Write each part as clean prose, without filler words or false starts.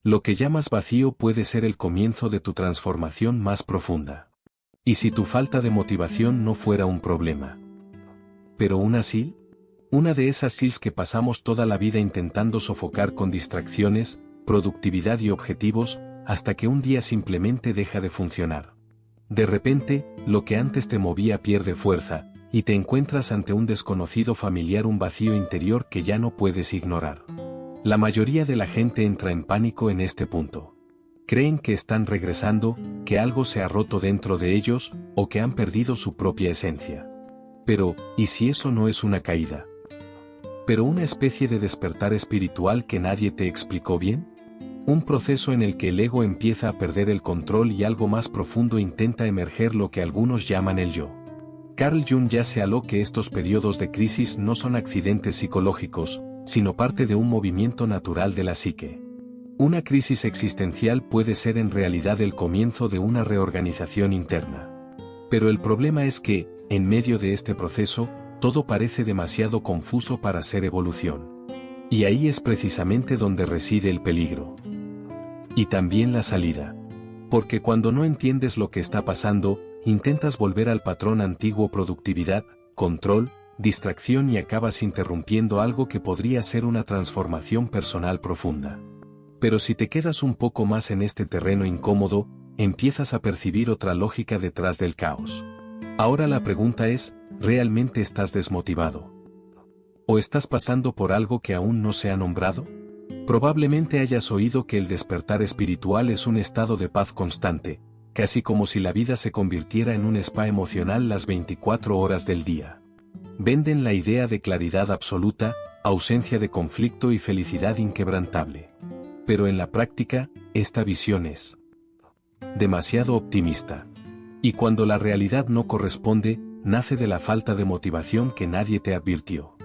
Lo que llamas vacío puede ser el comienzo de tu transformación más profunda. ¿Y si tu falta de motivación no fuera un problema? ¿Pero una sil? Una de esas sils que pasamos toda la vida intentando sofocar con distracciones, productividad y objetivos, hasta que un día simplemente deja de funcionar. De repente, lo que antes te movía pierde fuerza, y te encuentras ante un desconocido familiar, un vacío interior que ya no puedes ignorar. La mayoría de la gente entra en pánico en este punto. Creen que están regresando, que algo se ha roto dentro de ellos, o que han perdido su propia esencia. Pero, ¿y si eso no es una caída? ¿Pero una especie de despertar espiritual que nadie te explicó bien? Un proceso en el que el ego empieza a perder el control y algo más profundo intenta emerger, lo que algunos llaman el yo. Carl Jung ya señaló que estos periodos de crisis no son accidentes psicológicos, sino parte de un movimiento natural de la psique. Una crisis existencial puede ser en realidad el comienzo de una reorganización interna. Pero el problema es que, en medio de este proceso, todo parece demasiado confuso para ser evolución. Y ahí es precisamente donde reside el peligro. Y también la salida. Porque cuando no entiendes lo que está pasando, intentas volver al patrón antiguo: productividad, control, distracción, y acabas interrumpiendo algo que podría ser una transformación personal profunda. Pero si te quedas un poco más en este terreno incómodo, empiezas a percibir otra lógica detrás del caos. Ahora la pregunta es, ¿realmente estás desmotivado? ¿O estás pasando por algo que aún no se ha nombrado? Probablemente hayas oído que el despertar espiritual es un estado de paz constante, casi como si la vida se convirtiera en un spa emocional las 24 horas del día. Venden la idea de claridad absoluta, ausencia de conflicto y felicidad inquebrantable. Pero en la práctica, esta visión es demasiado optimista. Y cuando la realidad no corresponde, nace de la falta de motivación que nadie te advirtió.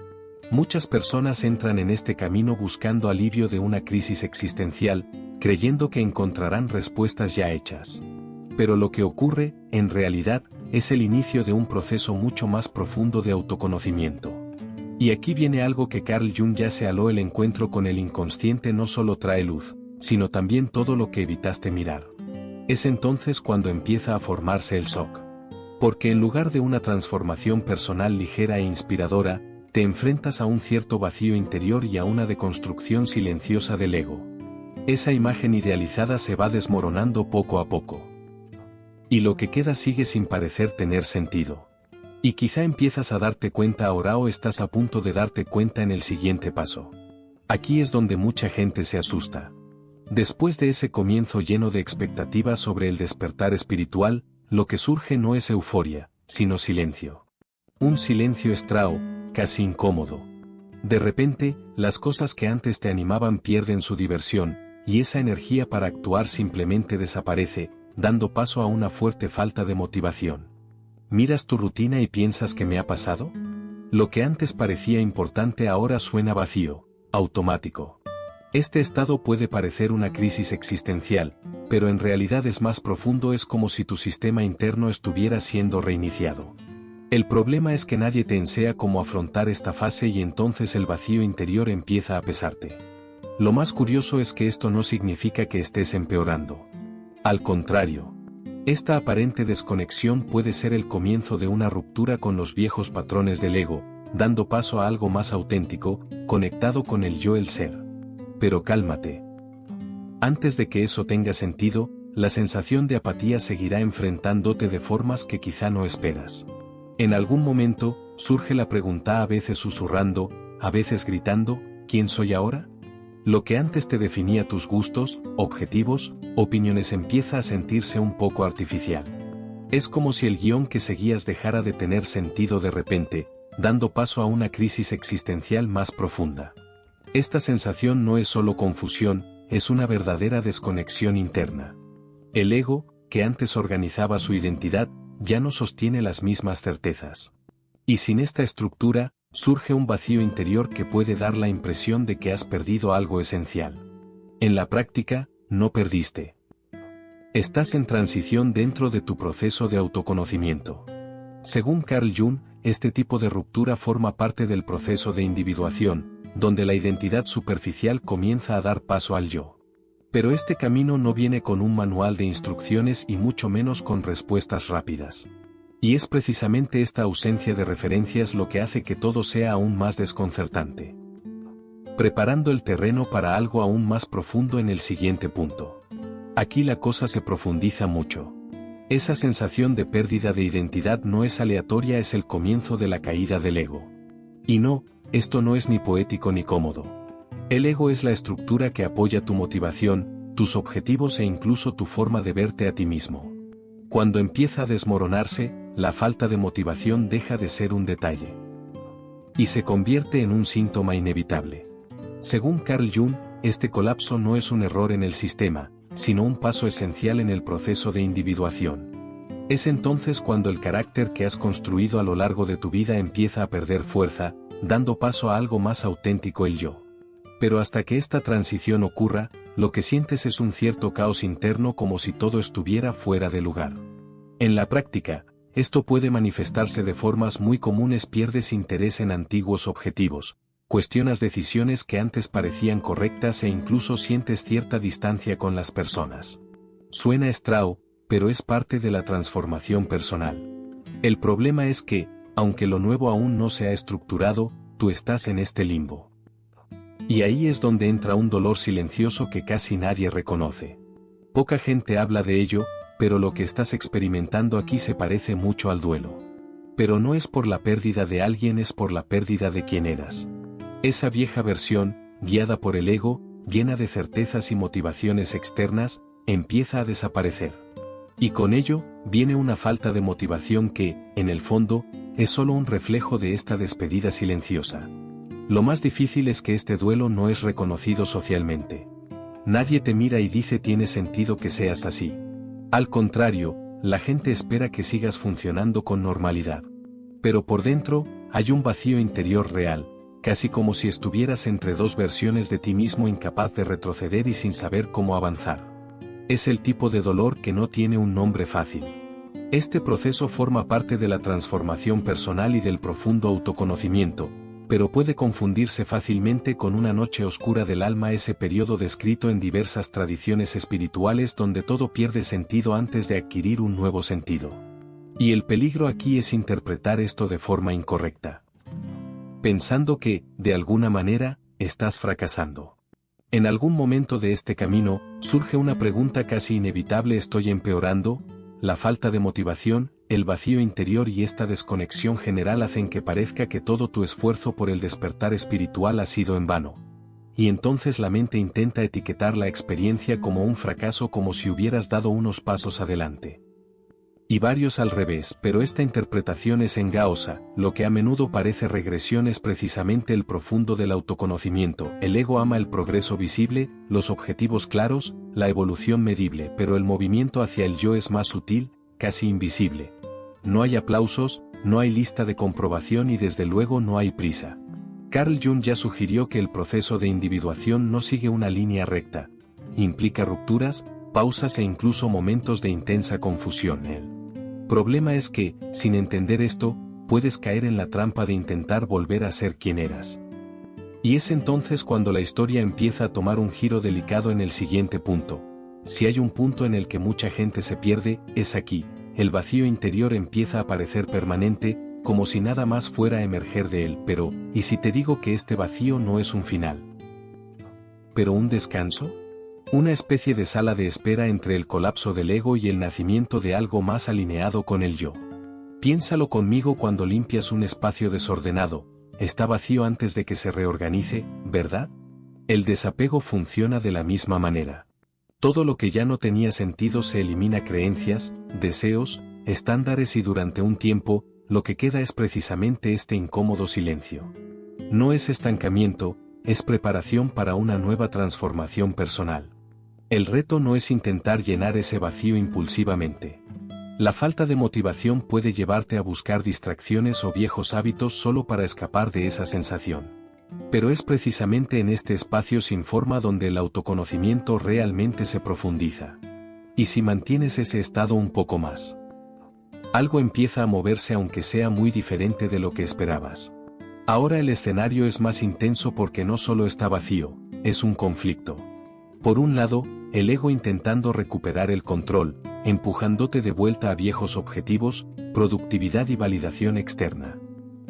Muchas personas entran en este camino buscando alivio de una crisis existencial, creyendo que encontrarán respuestas ya hechas. Pero lo que ocurre, en realidad, es el inicio de un proceso mucho más profundo de autoconocimiento. Y aquí viene algo que Carl Jung ya señaló: el encuentro con el inconsciente no solo trae luz, sino también todo lo que evitaste mirar. Es entonces cuando empieza a formarse el shock. Porque en lugar de una transformación personal ligera e inspiradora, te enfrentas a un cierto vacío interior y a una deconstrucción silenciosa del ego. Esa imagen idealizada se va desmoronando poco a poco. Y lo que queda sigue sin parecer tener sentido. Y quizá empiezas a darte cuenta ahora, o estás a punto de darte cuenta en el siguiente paso. Aquí es donde mucha gente se asusta. Después de ese comienzo lleno de expectativas sobre el despertar espiritual, lo que surge no es euforia, sino silencio. Un silencio extraño, casi incómodo. De repente, las cosas que antes te animaban pierden su diversión, y esa energía para actuar simplemente desaparece, dando paso a una fuerte falta de motivación. Miras tu rutina y piensas: ¿qué me ha pasado? Lo que antes parecía importante ahora suena vacío, automático. Este estado puede parecer una crisis existencial, pero en realidad es más profundo: es como si tu sistema interno estuviera siendo reiniciado. El problema es que nadie te enseña cómo afrontar esta fase, y entonces el vacío interior empieza a pesarte. Lo más curioso es que esto no significa que estés empeorando. Al contrario, esta aparente desconexión puede ser el comienzo de una ruptura con los viejos patrones del ego, dando paso a algo más auténtico, conectado con el yo, el ser. Pero cálmate. Antes de que eso tenga sentido, la sensación de apatía seguirá enfrentándote de formas que quizá no esperas. En algún momento, surge la pregunta, a veces susurrando, a veces gritando: ¿quién soy ahora? Lo que antes te definía, tus gustos, objetivos, opiniones, empieza a sentirse un poco artificial. Es como si el guión que seguías dejara de tener sentido de repente, dando paso a una crisis existencial más profunda. Esta sensación no es solo confusión, es una verdadera desconexión interna. El ego, que antes organizaba su identidad, ya no sostiene las mismas certezas. Y sin esta estructura, surge un vacío interior que puede dar la impresión de que has perdido algo esencial. En la práctica, no perdiste. Estás en transición dentro de tu proceso de autoconocimiento. Según Carl Jung, este tipo de ruptura forma parte del proceso de individuación, donde la identidad superficial comienza a dar paso al yo. Pero este camino no viene con un manual de instrucciones y mucho menos con respuestas rápidas. Y es precisamente esta ausencia de referencias lo que hace que todo sea aún más desconcertante. Preparando el terreno para algo aún más profundo en el siguiente punto. Aquí la cosa se profundiza mucho. Esa sensación de pérdida de identidad no es aleatoria, es el comienzo de la caída del ego. Y no, esto no es ni poético ni cómodo. El ego es la estructura que apoya tu motivación, tus objetivos e incluso tu forma de verte a ti mismo. Cuando empieza a desmoronarse, la falta de motivación deja de ser un detalle. Y se convierte en un síntoma inevitable. Según Carl Jung, este colapso no es un error en el sistema, sino un paso esencial en el proceso de individuación. Es entonces cuando el carácter que has construido a lo largo de tu vida empieza a perder fuerza, dando paso a algo más auténtico, el yo. Pero hasta que esta transición ocurra, lo que sientes es un cierto caos interno, como si todo estuviera fuera de lugar. En la práctica, esto puede manifestarse de formas muy comunes: pierdes interés en antiguos objetivos, cuestionas decisiones que antes parecían correctas e incluso sientes cierta distancia con las personas. Suena extraño, pero es parte de la transformación personal. El problema es que, aunque lo nuevo aún no se ha estructurado, tú estás en este limbo. Y ahí es donde entra un dolor silencioso que casi nadie reconoce. Poca gente habla de ello, pero lo que estás experimentando aquí se parece mucho al duelo. Pero no es por la pérdida de alguien, es por la pérdida de quien eras. Esa vieja versión, guiada por el ego, llena de certezas y motivaciones externas, empieza a desaparecer. Y con ello, viene una falta de motivación que, en el fondo, es solo un reflejo de esta despedida silenciosa. Lo más difícil es que este duelo no es reconocido socialmente. Nadie te mira y dice: tiene sentido que seas así. Al contrario, la gente espera que sigas funcionando con normalidad. Pero por dentro, hay un vacío interior real, casi como si estuvieras entre dos versiones de ti mismo, incapaz de retroceder y sin saber cómo avanzar. Es el tipo de dolor que no tiene un nombre fácil. Este proceso forma parte de la transformación personal y del profundo autoconocimiento, pero puede confundirse fácilmente con una noche oscura del alma, ese periodo descrito en diversas tradiciones espirituales donde todo pierde sentido antes de adquirir un nuevo sentido. Y el peligro aquí es interpretar esto de forma incorrecta, pensando que, de alguna manera, estás fracasando. En algún momento de este camino, surge una pregunta casi inevitable: ¿estoy empeorando? La falta de motivación, el vacío interior y esta desconexión general hacen que parezca que todo tu esfuerzo por el despertar espiritual ha sido en vano. Y entonces la mente intenta etiquetar la experiencia como un fracaso, como si hubieras dado unos pasos adelante y varios al revés, pero esta interpretación es engañosa. Lo que a menudo parece regresión es precisamente el profundo del autoconocimiento. El ego ama el progreso visible, los objetivos claros, la evolución medible, pero el movimiento hacia el yo es más sutil, casi invisible. No hay aplausos, no hay lista de comprobación y desde luego no hay prisa. Carl Jung ya sugirió que el proceso de individuación no sigue una línea recta. Implica rupturas, pausas e incluso momentos de intensa confusión. El problema es que, sin entender esto, puedes caer en la trampa de intentar volver a ser quien eras. Y es entonces cuando la historia empieza a tomar un giro delicado en el siguiente punto. Si hay un punto en el que mucha gente se pierde, es aquí. El vacío interior empieza a parecer permanente, como si nada más fuera a emerger de él. Pero, ¿y si te digo que este vacío no es un final, pero un descanso? Una especie de sala de espera entre el colapso del ego y el nacimiento de algo más alineado con el yo. Piénsalo conmigo: cuando limpias un espacio desordenado, está vacío antes de que se reorganice, ¿verdad? El desapego funciona de la misma manera. Todo lo que ya no tenía sentido se elimina: creencias, deseos, estándares, y durante un tiempo, lo que queda es precisamente este incómodo silencio. No es estancamiento, es preparación para una nueva transformación personal. El reto no es intentar llenar ese vacío impulsivamente. La falta de motivación puede llevarte a buscar distracciones o viejos hábitos solo para escapar de esa sensación. Pero es precisamente en este espacio sin forma donde el autoconocimiento realmente se profundiza. Y si mantienes ese estado un poco más, algo empieza a moverse, aunque sea muy diferente de lo que esperabas. Ahora el escenario es más intenso porque no solo está vacío, es un conflicto. Por un lado, el ego intentando recuperar el control, empujándote de vuelta a viejos objetivos, productividad y validación externa.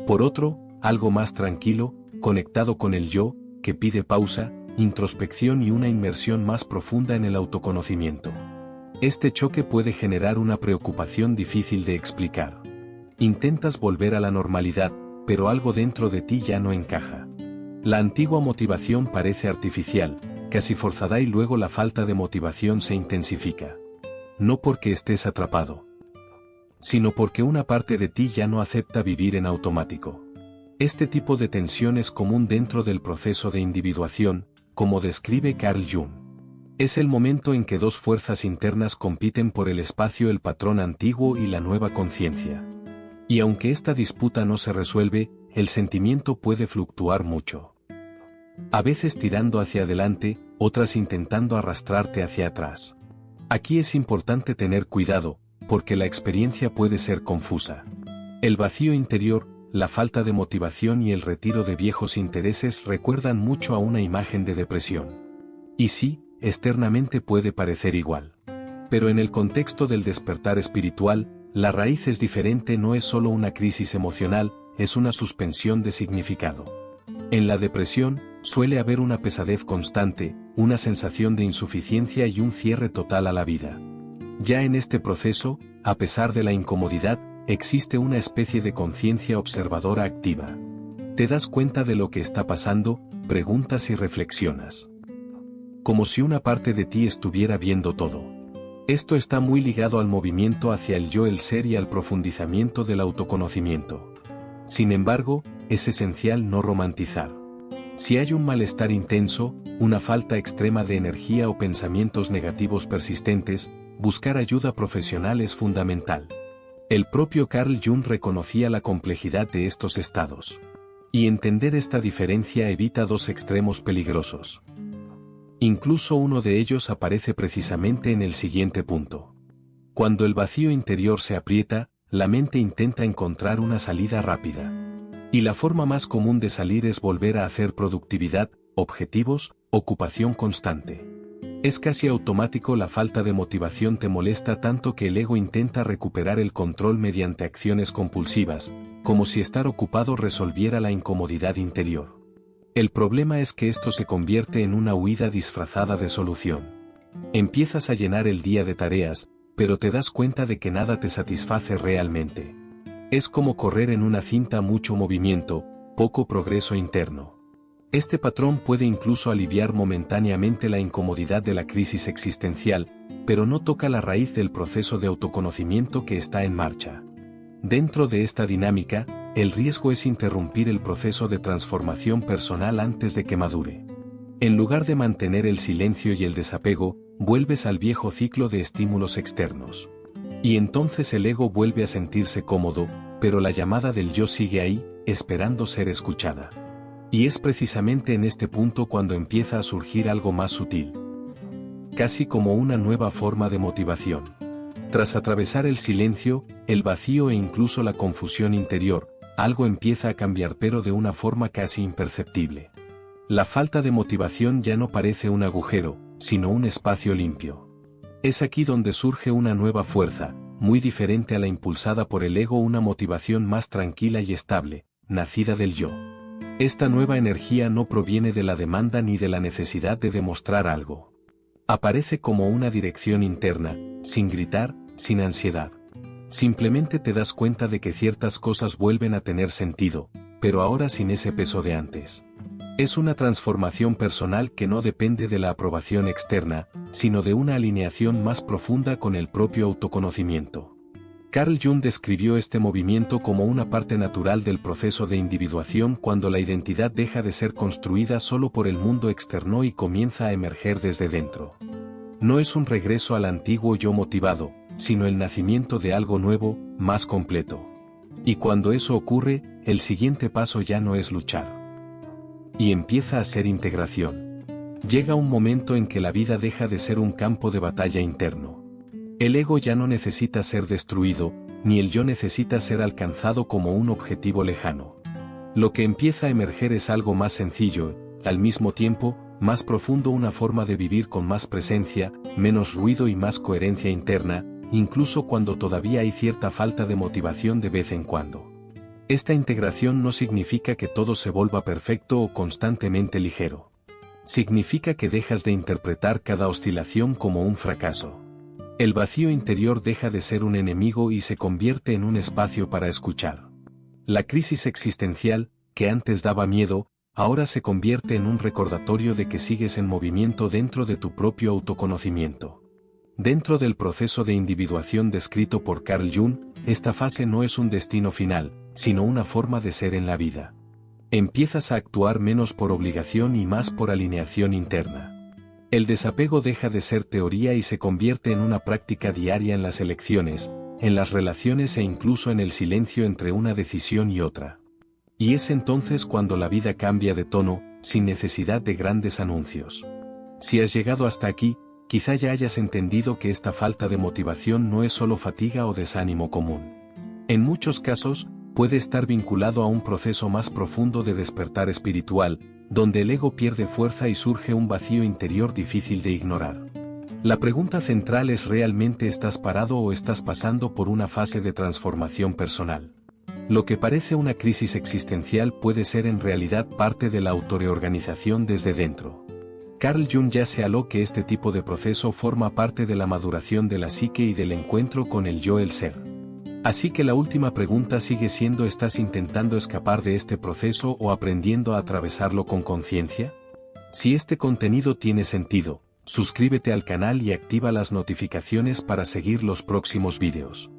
Por otro, algo más tranquilo, conectado con el yo, que pide pausa, introspección y una inmersión más profunda en el autoconocimiento. Este choque puede generar una preocupación difícil de explicar. Intentas volver a la normalidad, pero algo dentro de ti ya no encaja. La antigua motivación parece artificial, casi forzada, y luego la falta de motivación se intensifica. No porque estés atrapado, sino porque una parte de ti ya no acepta vivir en automático. Este tipo de tensión es común dentro del proceso de individuación, como describe Carl Jung. Es el momento en que dos fuerzas internas compiten por el espacio, el patrón antiguo y la nueva conciencia. Y aunque esta disputa no se resuelve, el sentimiento puede fluctuar mucho. A veces tirando hacia adelante, otras intentando arrastrarte hacia atrás. Aquí es importante tener cuidado, porque la experiencia puede ser confusa. El vacío interior, la falta de motivación y el retiro de viejos intereses recuerdan mucho a una imagen de depresión. Y sí, externamente puede parecer igual. Pero en el contexto del despertar espiritual, la raíz es diferente, no es solo una crisis emocional, es una suspensión de significado. En la depresión, suele haber una pesadez constante, una sensación de insuficiencia y un cierre total a la vida. Ya en este proceso, a pesar de la incomodidad, existe una especie de conciencia observadora activa. Te das cuenta de lo que está pasando, preguntas y reflexionas. Como si una parte de ti estuviera viendo todo. Esto está muy ligado al movimiento hacia el yo, el ser y al profundizamiento del autoconocimiento. Sin embargo, es esencial no romantizar. Si hay un malestar intenso, una falta extrema de energía o pensamientos negativos persistentes, buscar ayuda profesional es fundamental. El propio Carl Jung reconocía la complejidad de estos estados. Y entender esta diferencia evita dos extremos peligrosos. Incluso uno de ellos aparece precisamente en el siguiente punto. Cuando el vacío interior se aprieta, la mente intenta encontrar una salida rápida. Y la forma más común de salir es volver a hacer productividad, objetivos, ocupación constante. Es casi automático, la falta de motivación te molesta tanto que el ego intenta recuperar el control mediante acciones compulsivas, como si estar ocupado resolviera la incomodidad interior. El problema es que esto se convierte en una huida disfrazada de solución. Empiezas a llenar el día de tareas, pero te das cuenta de que nada te satisface realmente. Es como correr en una cinta, mucho movimiento, poco progreso interno. Este patrón puede incluso aliviar momentáneamente la incomodidad de la crisis existencial, pero no toca la raíz del proceso de autoconocimiento que está en marcha. Dentro de esta dinámica, el riesgo es interrumpir el proceso de transformación personal antes de que madure. En lugar de mantener el silencio y el desapego, vuelves al viejo ciclo de estímulos externos. Y entonces el ego vuelve a sentirse cómodo, pero la llamada del yo sigue ahí, esperando ser escuchada. Y es precisamente en este punto cuando empieza a surgir algo más sutil. Casi como una nueva forma de motivación. Tras atravesar el silencio, el vacío e incluso la confusión interior, algo empieza a cambiar, pero de una forma casi imperceptible. La falta de motivación ya no parece un agujero, sino un espacio limpio. Es aquí donde surge una nueva fuerza, muy diferente a la impulsada por el ego, una motivación más tranquila y estable, nacida del yo. Esta nueva energía no proviene de la demanda ni de la necesidad de demostrar algo. Aparece como una dirección interna, sin gritar, sin ansiedad. Simplemente te das cuenta de que ciertas cosas vuelven a tener sentido, pero ahora sin ese peso de antes. Es una transformación personal que no depende de la aprobación externa, sino de una alineación más profunda con el propio autoconocimiento. Carl Jung describió este movimiento como una parte natural del proceso de individuación, cuando la identidad deja de ser construida solo por el mundo externo y comienza a emerger desde dentro. No es un regreso al antiguo yo motivado, sino el nacimiento de algo nuevo, más completo. Y cuando eso ocurre, el siguiente paso ya no es luchar. Y empieza a ser integración. Llega un momento en que la vida deja de ser un campo de batalla interno. El ego ya no necesita ser destruido, ni el yo necesita ser alcanzado como un objetivo lejano. Lo que empieza a emerger es algo más sencillo, al mismo tiempo, más profundo, una forma de vivir con más presencia, menos ruido y más coherencia interna, incluso cuando todavía hay cierta falta de motivación de vez en cuando. Esta integración no significa que todo se vuelva perfecto o constantemente ligero. Significa que dejas de interpretar cada oscilación como un fracaso. El vacío interior deja de ser un enemigo y se convierte en un espacio para escuchar. La crisis existencial, que antes daba miedo, ahora se convierte en un recordatorio de que sigues en movimiento dentro de tu propio autoconocimiento. Dentro del proceso de individuación descrito por Carl Jung, esta fase no es un destino final, sino una forma de ser en la vida. Empiezas a actuar menos por obligación y más por alineación interna. El desapego deja de ser teoría y se convierte en una práctica diaria en las elecciones, en las relaciones e incluso en el silencio entre una decisión y otra. Y es entonces cuando la vida cambia de tono, sin necesidad de grandes anuncios. Si has llegado hasta aquí, quizá ya hayas entendido que esta falta de motivación no es solo fatiga o desánimo común. En muchos casos, puede estar vinculado a un proceso más profundo de despertar espiritual, donde el ego pierde fuerza y surge un vacío interior difícil de ignorar. La pregunta central es: ¿realmente estás parado o estás pasando por una fase de transformación personal? Lo que parece una crisis existencial puede ser en realidad parte de la autorreorganización desde dentro. Carl Jung ya señaló que este tipo de proceso forma parte de la maduración de la psique y del encuentro con el yo, el ser. Así que la última pregunta sigue siendo: ¿estás intentando escapar de este proceso o aprendiendo a atravesarlo con conciencia? Si este contenido tiene sentido, suscríbete al canal y activa las notificaciones para seguir los próximos vídeos.